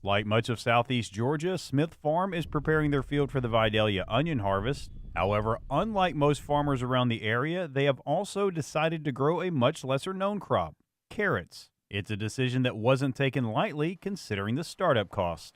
Like much of southeast Georgia, Smith Farm is preparing their field for the Vidalia onion harvest. However, unlike most farmers around the area, they have also decided to grow a much lesser known crop, carrots. It's a decision that wasn't taken lightly considering the startup cost.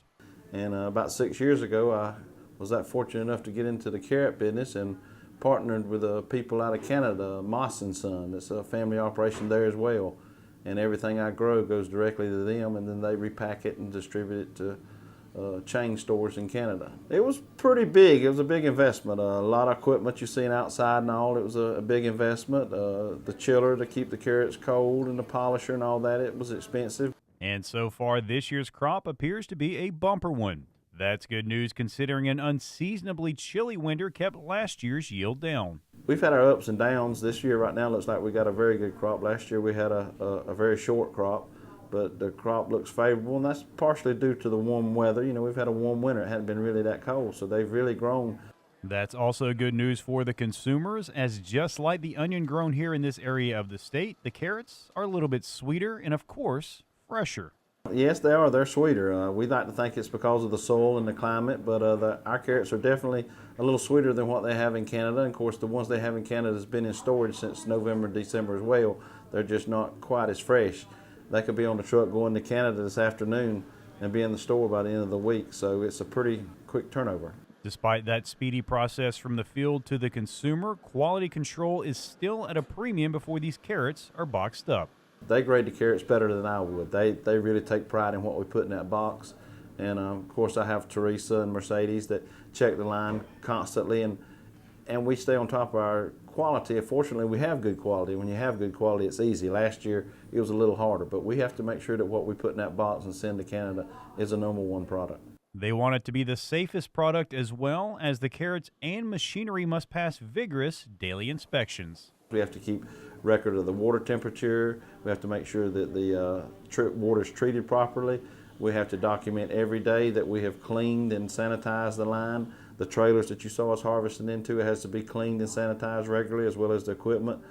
And about 6 years ago, I was that fortunate enough to get into the carrot business and partnered with people out of Canada, Moss and Son. It's a family operation there as well. And everything I grow goes directly to them, and then they repack it and distribute it to chain stores in Canada. It was pretty big. It was a big investment. A lot of equipment you're seeing outside and all. It was a big investment. The chiller to keep the carrots cold and the polisher and all that, it was expensive. And so far, this year's crop appears to be a bumper one. That's good news considering an unseasonably chilly winter kept last year's yield down. We've had our ups and downs. This year right now looks like we got a very good crop. Last year we had a very short crop, but the crop looks favorable, and that's partially due to the warm weather. You know, we've had a warm winter. It hadn't been really that cold, so they've really grown. That's also good news for the consumers, as just like the onion grown here in this area of the state, the carrots are a little bit sweeter and, of course, fresher. Yes, they are. They're sweeter. We like to think it's because of the soil and the climate, but our carrots are definitely a little sweeter than what they have in Canada. And of course, the ones they have in Canada has been in storage since November and December as well. They're just not quite as fresh. They could be on the truck going to Canada this afternoon and be in the store by the end of the week. So it's a pretty quick turnover. Despite that speedy process from the field to the consumer, quality control is still at a premium before these carrots are boxed up. They grade the carrots better than I would. They really take pride in what we put in that box. And of course I have Teresa and Mercedes that check the line constantly, and we stay on top of our quality. Fortunately, we have good quality. When you have good quality, it's easy. Last year it was a little harder, but we have to make sure that what we put in that box and send to Canada is a #1 product. They want it to be the safest product as well, as the carrots and machinery must pass vigorous daily inspections. We have to keep record of the water temperature. We have to make sure that the water is treated properly. We have to document every day that we have cleaned and sanitized the line. The trailers that you saw us harvesting into, it has to be cleaned and sanitized regularly, as well as the equipment.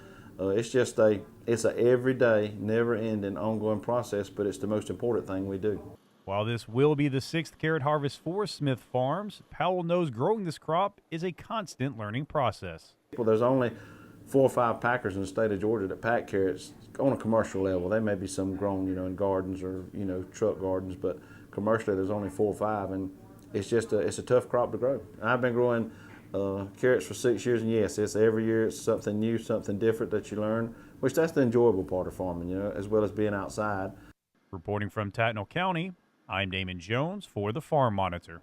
It's a everyday, never-ending, ongoing process, but it's the most important thing we do. While this will be the 6th carrot harvest for Smith Farms, Powell knows growing this crop is a constant learning process. Well, there's only 4 or 5 packers in the state of Georgia that pack carrots on a commercial level. There may be some grown, in gardens or, truck gardens, but commercially there's only 4 or 5, and it's a tough crop to grow. I've been growing carrots for 6 years, and yes, it's every year it's something new, something different that you learn, which that's the enjoyable part of farming, as well as being outside. Reporting from Tattnall County, I'm Damon Jones for the Farm Monitor.